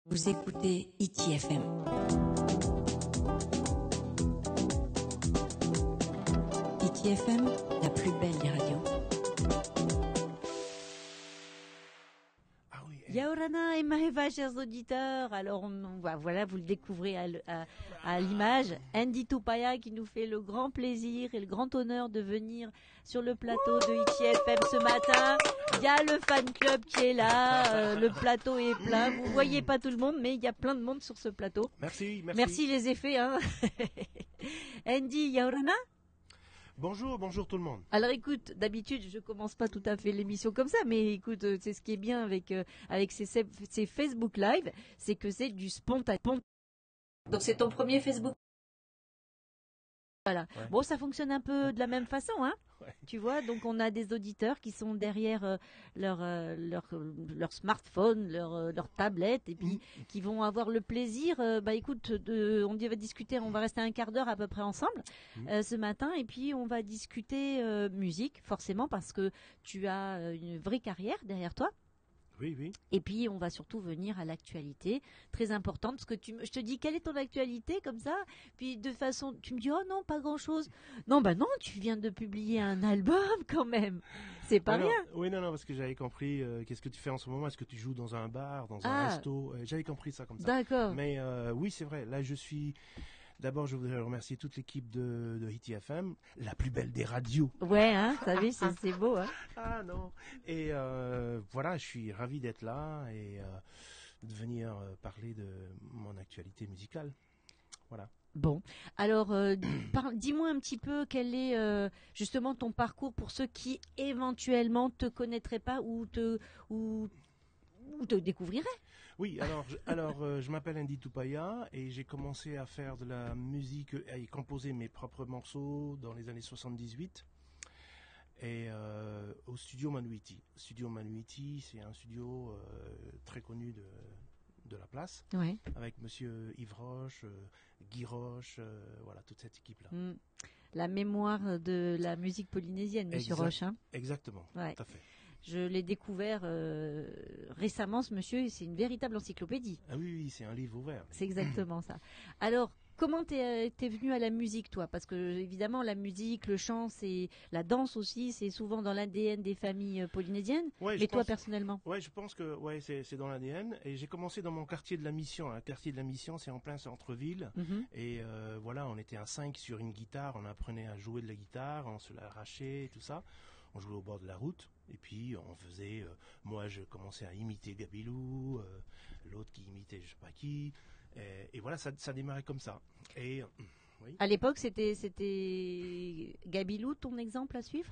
Vous écoutez ITFM. ITFM, la plus belle des radios. Yaorana et Maheva, chers auditeurs. Alors, voilà, vous le découvrez à l'image. Andy Tupaya qui nous fait le grand plaisir et le grand honneur de venir sur le plateau de ITFM ce matin. Il y a le fan club qui est là. Le plateau est plein. Vous voyez pas tout le monde, mais il y a plein de monde sur ce plateau. Merci. Merci les effets. Hein. Andy, Yaorana. Bonjour tout le monde. Alors écoute, d'habitude je commence pas tout à fait l'émission comme ça, mais écoute, c'est ce qui est bien avec ces Facebook Live, c'est que c'est du spontané. Donc c'est ton premier Facebook. Voilà. Ouais. Bon, ça fonctionne un peu de la même façon, hein. Ouais. Tu vois, donc on a des auditeurs qui sont derrière leur smartphone, leur tablette, et puis qui vont avoir le plaisir. Écoute, on va discuter, on va rester un quart d'heure à peu près ensemble ce matin, et puis on va discuter musique, forcément, parce que tu as une vraie carrière derrière toi. Oui. Et puis, on va surtout venir à l'actualité, très importante, parce que je te dis, quelle est ton actualité, comme ça, puis de façon, tu me dis, oh non, pas grand-chose. Non, non, tu viens de publier un album, quand même. C'est pas rien. Oui, non, parce que j'avais compris, qu'est-ce que tu fais en ce moment? Est-ce que tu joues dans un bar, dans un resto? J'avais compris ça comme ça. D'accord. Mais oui, c'est vrai, là je suis... D'abord, je voudrais remercier toute l'équipe de ITFM, la plus belle des radios. Ouais, hein, t'as vu, c'est beau, hein. Ah non. Et voilà, je suis ravi d'être là et de venir parler de mon actualité musicale. Voilà. Bon, alors dis-moi un petit peu quel est justement ton parcours pour ceux qui éventuellement te connaîtraient pas ou te découvriraient. Oui, je m'appelle Andy Tupaya et j'ai commencé à faire de la musique et composer mes propres morceaux dans les années 78 et au studio Manuiti. Studio Manuiti, c'est un studio très connu de la place, Ouais. avec monsieur Yves Roche, Guy Roche, voilà, toute cette équipe-là. La mémoire de la musique polynésienne, monsieur Roche. Hein. Exactement, ouais. tout à fait. Je l'ai découvert récemment, ce monsieur, c'est une véritable encyclopédie. Ah oui, c'est un livre ouvert. C'est exactement ça. Alors, comment t'es venu à la musique, toi? Parce que, évidemment, la musique, le chant, c'est la danse aussi, c'est souvent dans l'ADN des familles polynésiennes. Ouais, mais toi, personnellement? Ouais, je pense que c'est dans l'ADN. Et j'ai commencé dans mon quartier de la Mission. Le quartier de la Mission, c'est en plein centre-ville. Et voilà, on était à 5 sur une guitare, on apprenait à jouer de la guitare, on se l'arrachait et tout ça. On jouait au bord de la route, et puis on faisait... moi, je commençais à imiter Gabilou, l'autre qui imitait je sais pas qui, et voilà, ça démarrait comme ça. Et... oui. À l'époque, c'était Gabilou, ton exemple à suivre?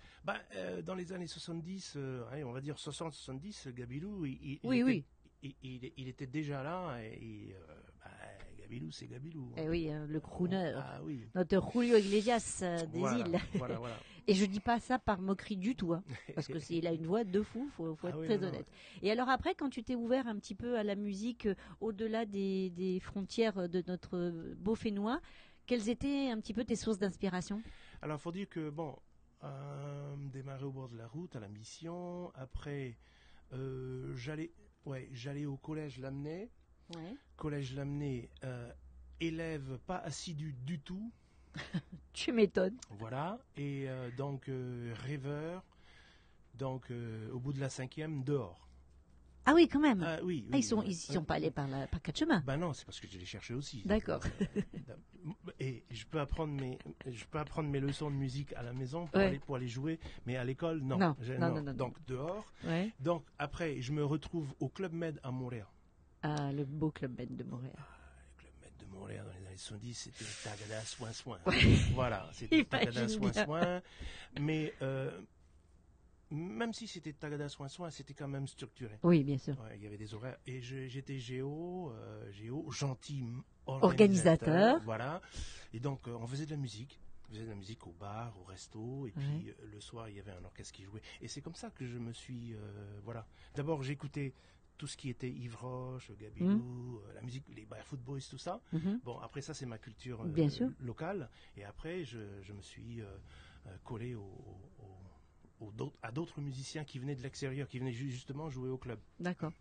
Dans les années 70, on va dire 60-70, Gabilou, il était déjà là, et Gabilou, c'est Gabilou. Eh oui, le crooner. Ah oui. Notre Julio Iglesias des îles. Voilà. Et je dis pas ça par moquerie du tout, hein, parce que il a une voix de fou, faut être très honnête. Et alors après, quand tu t'es ouvert un petit peu à la musique au-delà des frontières de notre beau Fénois, quelles étaient un petit peu tes sources d'inspiration? Alors, faut dire que démarrer au bord de la route à la Mission. Après, j'allais au collège Lamennais. Ouais. Collège Lamennais, élève pas assidu du tout. Tu m'étonnes. Voilà, et donc rêveur, donc au bout de la 5e, dehors. Ah oui, quand même. Oui. Ils sont pas allés par quatre chemins. Ben non, c'est parce que je les cherchais aussi. D'accord. Et je peux apprendre mes leçons de musique à la maison pour aller jouer, mais à l'école, non. Non. Donc dehors. Ouais. Donc après, je me retrouve au Club Med à Montréal. Ah, le beau Club Med de Montréal. Le Club Med de Montréal dans les années 70, c'était Tagada Soin. Ouais. Voilà, c'était Tagada Soin. Mais même si c'était Tagada Soin, c'était quand même structuré. Oui, bien sûr. Ouais, il y avait des horaires. Et j'étais Géo, gentil organisateur. Voilà. Et donc, on faisait de la musique. On faisait de la musique au bar, au resto. Et puis, le soir, il y avait un orchestre qui jouait. Et c'est comme ça que je me suis... voilà. D'abord, j'écoutais tout ce qui était Yves Roche, Gabilou, la musique, les Barefoot Boys, tout ça. Bon, après ça, c'est ma culture locale. Et après, je me suis collé à d'autres musiciens qui venaient de l'extérieur, qui venaient justement jouer au club. D'accord.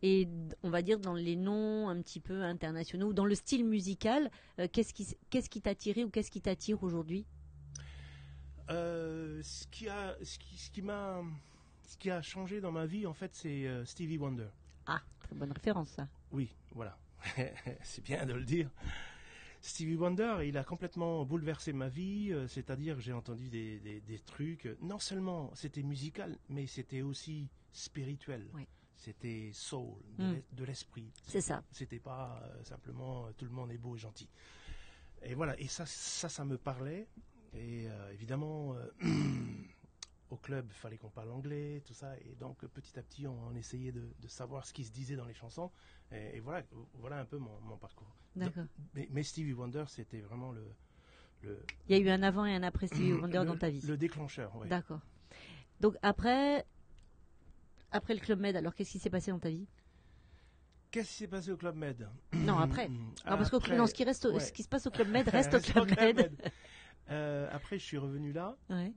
Et on va dire dans les noms un petit peu internationaux, ou dans le style musical, qu'est-ce qui t'a attiré ou qu'est-ce qui t'attire aujourd'hui? Ce qui a changé dans ma vie, en fait, c'est Stevie Wonder. Ah, très bonne référence, ça. Oui, voilà. C'est bien de le dire. Stevie Wonder, il a complètement bouleversé ma vie, c'est-à-dire j'ai entendu des trucs, non seulement c'était musical, mais c'était aussi spirituel. Oui. C'était soul, de l'esprit. C'est ça. C'était pas simplement tout le monde est beau et gentil. Et voilà, et ça me parlait. Et évidemment, au club, il fallait qu'on parle anglais, tout ça. Et donc, petit à petit, on essayait de savoir ce qui se disait dans les chansons. Et voilà un peu mon parcours. D'accord. Mais Stevie Wonder, c'était vraiment le... Il y a eu un avant et un après Stevie Wonder dans ta vie. Le déclencheur, oui. D'accord. Donc, après le Club Med, alors qu'est-ce qui s'est passé dans ta vie? Qu'est-ce qui s'est passé au Club Med? Non, après. Parce que ce qui se passe au Club Med reste au Club Med. Après, je suis revenu là. Ouais.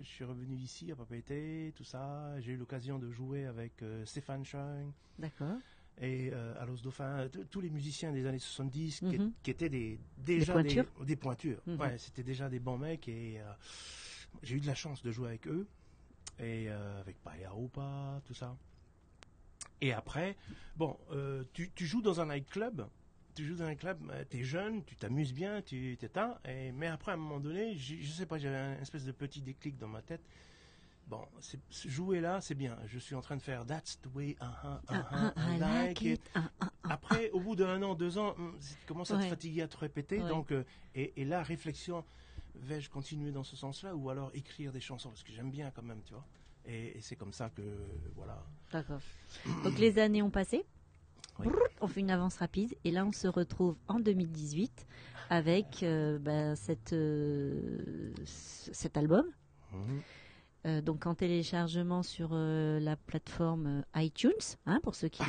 Je suis revenu ici à Papeete, tout ça. J'ai eu l'occasion de jouer avec Stéphane Schoen. D'accord. Et à Los Dauphins, tous les musiciens des années 70 qui étaient déjà des pointures. Ouais, c'était déjà des bons mecs et j'ai eu de la chance de jouer avec eux et avec Paya Opa, tout ça. Et après, bon, tu joues dans un nightclub. Tu joues dans un club, t'es jeune, tu t'amuses bien, tu t'éteins, mais après à un moment donné, je sais pas, j'avais un espèce de petit déclic dans ma tête. Bon, jouer là, c'est bien. Je suis en train de faire That's the way, I like it. Après, au bout d'1 an, 2 ans, tu commences à te fatiguer, à te répéter. Ouais. Donc, et là, réflexion, vais-je continuer dans ce sens-là ou alors écrire des chansons parce que j'aime bien quand même, tu vois. Et c'est comme ça que, voilà. D'accord. Donc les années ont passé. Oui. On fait une avance rapide et là on se retrouve en 2018 avec cet album. Donc en téléchargement sur la plateforme iTunes, hein, pour ceux qui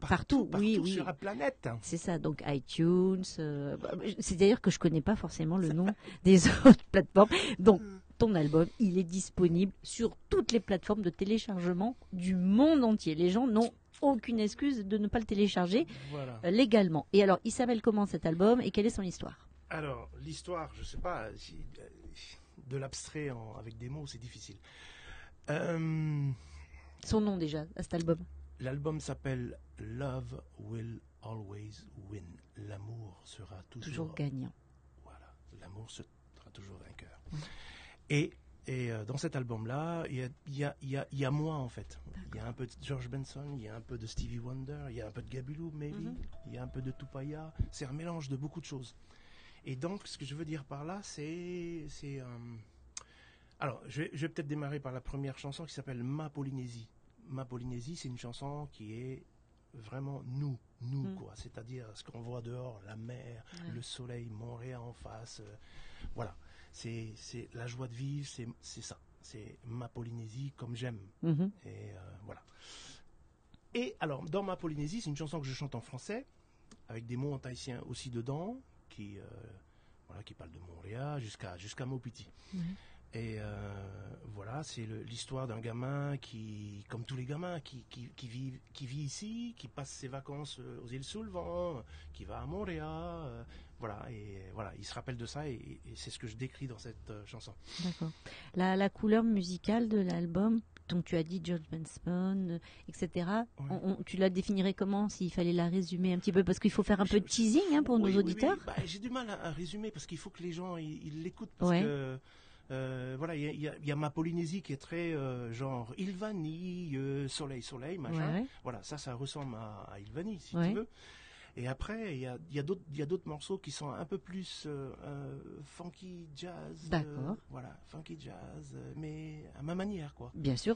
partout oui, sur la planète. C'est ça, donc iTunes. C'est d'ailleurs que je connais pas forcément le nom des autres plateformes. Donc ton album, il est disponible sur toutes les plateformes de téléchargement du monde entier. Les gens n'ont aucune excuse de ne pas le télécharger légalement. Et alors, il s'appelle comment cet album et quelle est son histoire? Alors, l'histoire, je sais pas, de l'abstrait avec des mots, c'est difficile. Son nom déjà, à cet album? L'album s'appelle Love Will Always Win. L'amour sera toujours gagnant. Voilà, l'amour sera toujours vainqueur. Et dans cet album-là, il y a moi en fait. Il y a un peu de George Benson, il y a un peu de Stevie Wonder, il y a un peu de Gabulou, maybe, il y a un peu de Tupaya. C'est un mélange de beaucoup de choses. Et donc, ce que je veux dire par là, c'est alors, je vais peut-être démarrer par la première chanson qui s'appelle Ma Polynésie. Ma Polynésie, c'est une chanson qui est vraiment nous quoi. C'est-à-dire ce qu'on voit dehors, la mer, le soleil, Montréal en face, voilà. C'est la joie de vivre, c'est ça. C'est ma Polynésie comme j'aime. Et voilà. Et alors, dans Ma Polynésie, c'est une chanson que je chante en français, avec des mots en tahitien aussi dedans, qui parlent de Montréal jusqu'à Maupiti. Et voilà, c'est l'histoire d'un gamin qui, comme tous les gamins, qui vit ici, qui passe ses vacances aux îles sous le vent, qui va à Montréal, voilà, et voilà, il se rappelle de ça et c'est ce que je décris dans cette chanson. D'accord. La couleur musicale de l'album, donc tu as dit George Benson, etc. Ouais. Tu la définirais comment s'il fallait la résumer un petit peu? Parce qu'il faut faire un peu de teasing pour nos auditeurs. Oui. J'ai du mal à résumer parce qu'il faut que les gens ils l'écoutent parce que voilà, il y a Ma Polynésie qui est très genre Ilvani, soleil, machin. Ouais. Voilà, ça ressemble à Ilvani si tu veux. Et après, il y a d'autres morceaux qui sont un peu plus funky jazz. D'accord. Voilà, funky jazz, mais à ma manière, quoi. Bien sûr.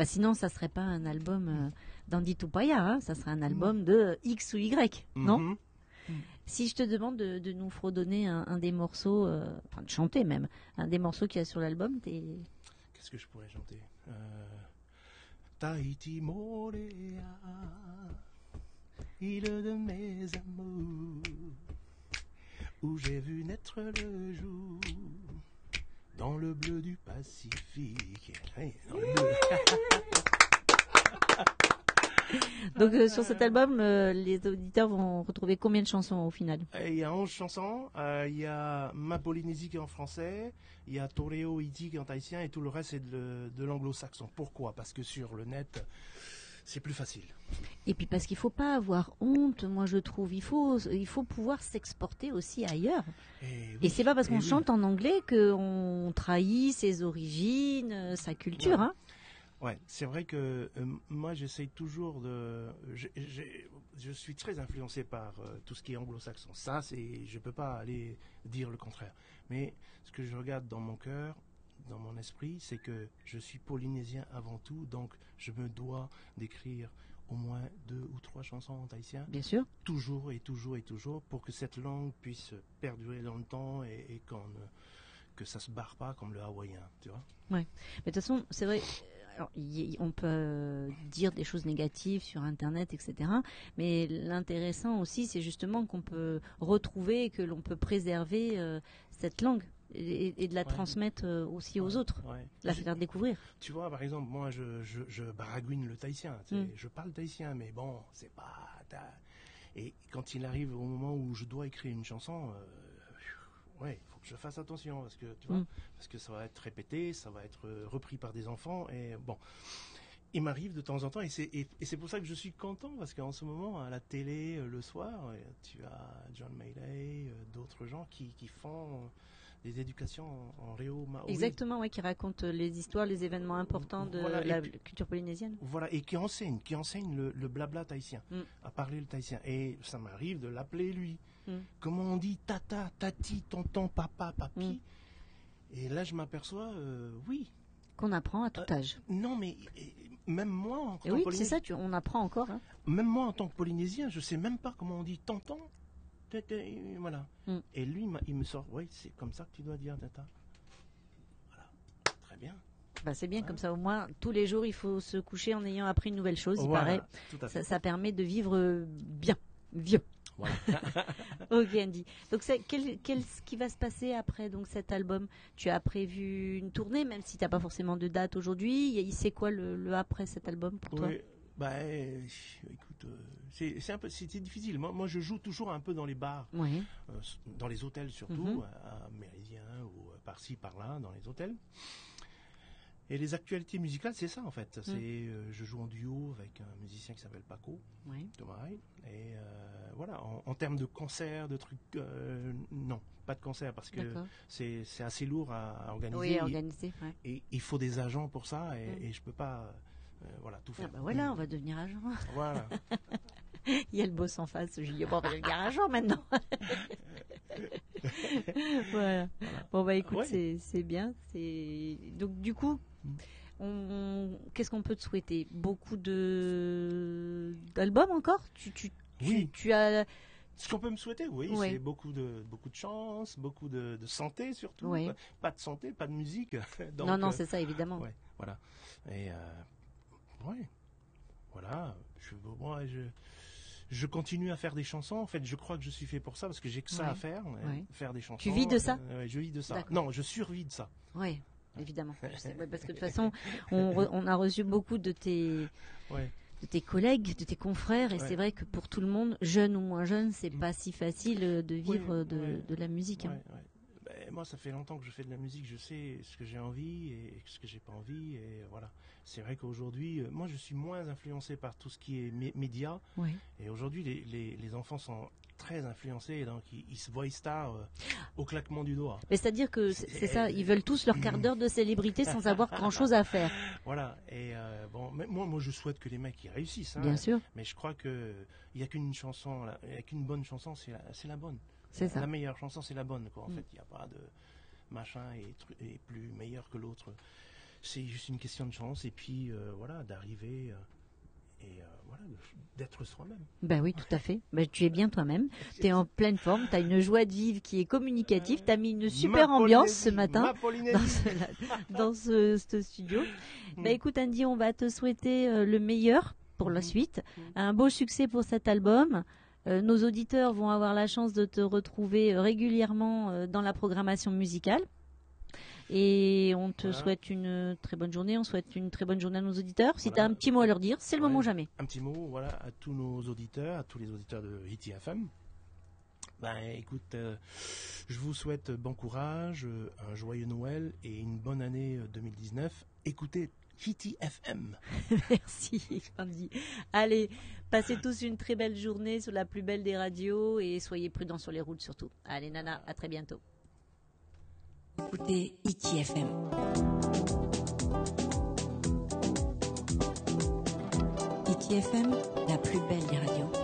Sinon, ça serait pas un album d'Andy Tupaya, hein, ça serait un album de X ou Y, non? Si je te demande de nous fredonner un des morceaux, enfin de chanter même, un des morceaux qu'il y a sur l'album, qu'est-ce que je pourrais chanter? Tahiti Moréa, île de mes amours, où j'ai vu naître le jour, dans le bleu du Pacifique. Hey, dans le bleu. Donc sur cet album, les auditeurs vont retrouver combien de chansons au final? Il y a 11 chansons, il y a Ma Polynésie qui est en français, il y a Toreo Iti qui est en tahitien et tout le reste c'est de l'anglo-saxon. Pourquoi? Parce que sur le net, c'est plus facile. Et puis parce qu'il faut pas avoir honte, moi je trouve. Il faut pouvoir s'exporter aussi ailleurs. Et c'est pas parce qu'on chante en anglais qu'on trahit ses origines, sa culture. Ouais. Hein. Ouais, c'est vrai que moi j'essaye toujours de. Je suis très influencé par tout ce qui est anglo-saxon. Ça, je peux pas aller dire le contraire. Mais ce que je regarde dans mon cœur, dans mon esprit, c'est que je suis polynésien avant tout, donc je me dois d'écrire au moins 2 ou 3 chansons en tahitien. Bien sûr. Toujours et toujours et toujours, pour que cette langue puisse perdurer dans le temps et que ça se barre pas comme le hawaïen, tu vois. Ouais. Mais de toute façon, c'est vrai. Alors, on peut dire des choses négatives sur Internet, etc. Mais l'intéressant aussi, c'est justement qu'on peut retrouver et que l'on peut préserver cette langue et de la transmettre aussi aux autres, la faire découvrir. Tu vois, par exemple, moi, je baragouine le tahitien. Je parle tahitien, mais bon, c'est pas... Et quand il arrive au moment où je dois écrire une chanson... il faut que je fasse attention parce que tu vois, parce que ça va être répété, ça va être repris par des enfants et bon, il m'arrive de temps en temps et c'est pour ça que je suis content parce qu'en ce moment à la télé le soir, tu as John Mayday, d'autres gens qui font des éducations en réo maori. Exactement, qui racontent les histoires, les événements importants de la culture polynésienne. Voilà, et qui enseignent le blabla tahitien, à parler le tahitien. Et ça m'arrive de l'appeler lui. Comment on dit tata, tati, tonton, papa, papi. Et là, je m'aperçois, qu'on apprend à tout âge. Non, mais même moi, en tant que Polynésien... Oui, c'est ça, on apprend encore. Hein. Même moi, en tant que Polynésien, je ne sais même pas comment on dit tonton. Voilà. Et lui, il me sort, c'est comme ça que tu dois dire, tata. Voilà. Très bien. Bah, c'est bien, comme ça, au moins, tous les jours, il faut se coucher en ayant appris une nouvelle chose, il paraît. Ça permet de vivre bien, vieux. Voilà. Ok, Andy. Donc, qu'est-ce qui va se passer après donc, cet album? Tu as prévu une tournée, même si tu n'as pas forcément de date aujourd'hui. C'est quoi le après cet album pour toi? Écoute, c'était difficile. Moi, je joue toujours un peu dans les bars, dans les hôtels surtout, à Méridien ou par-ci, par-là, dans les hôtels. Et les actualités musicales, c'est ça en fait. Je joue en duo avec un musicien qui s'appelle Paco, Tomaray. Et voilà, en termes de concerts, de trucs, non, pas de concerts parce que c'est assez lourd à organiser. Oui, à organiser. Et il faut des agents pour ça et je peux pas, tout faire. Voilà, on va devenir agent. Voilà. Il y a le boss en face. Je dis, on va devenir agent maintenant. Voilà. Bon écoute, c'est bien. Donc du coup, qu'est-ce qu'on peut te souhaiter? Beaucoup d'albums encore? Tu as. Ce qu'on peut me souhaiter, c'est beaucoup de chance, beaucoup de santé surtout. Pas de santé, pas de musique. Donc, non, c'est ça évidemment. Voilà. Et voilà. Je continue à faire des chansons. En fait, je crois que je suis fait pour ça parce que j'ai que ça à faire, faire des chansons. Tu vis de ça? Je vis de ça. Non, je survis de ça. Oui, évidemment. Parce que de toute façon, on a reçu beaucoup de tes collègues, de tes confrères, et c'est vrai que pour tout le monde, jeune ou moins jeune, c'est pas si facile de vivre de la musique. Moi, ça fait longtemps que je fais de la musique. Je sais ce que j'ai envie et ce que j'ai pas envie. Et voilà. C'est vrai qu'aujourd'hui, moi, je suis moins influencé par tout ce qui est médias. Et aujourd'hui, les enfants sont très influencés, donc ils se voient stars au claquement du doigt. Mais c'est-à-dire que c'est ça, ils veulent tous leur quart d'heure de célébrité sans avoir grand-chose à faire. Voilà. Et mais moi, je souhaite que les mecs ils réussissent. Bien sûr. Mais je crois que il y a qu'une chanson, il y a qu'une bonne chanson, c'est la bonne. C'est ça. La meilleure chanson, c'est la bonne. En fait, il n'y a pas de machin et plus meilleur que l'autre. C'est juste une question de chance et puis d'arriver d'être soi-même. Ben oui, tout à fait. Tu es bien toi-même. Tu es en pleine forme. Tu as une joie de vivre qui est communicative. Tu as mis une super ambiance ce matin dans ce studio. Écoute, Andy, on va te souhaiter le meilleur pour la suite. Un beau succès pour cet album. Nos auditeurs vont avoir la chance de te retrouver régulièrement dans la programmation musicale. Et on te souhaite une très bonne journée. On souhaite une très bonne journée à nos auditeurs. Si tu as un petit mot à leur dire, c'est le moment jamais. Un petit mot, voilà, à tous nos auditeurs, à tous les auditeurs de ITFM. Ben, écoute, je vous souhaite bon courage, un joyeux Noël et une bonne année 2019. Écoutez ITFM. Merci, Andy. Allez, passez tous une très belle journée sur la plus belle des radios et soyez prudents sur les routes surtout. Allez, Nana, à très bientôt. Écoutez ITFM. ITFM, la plus belle des radios.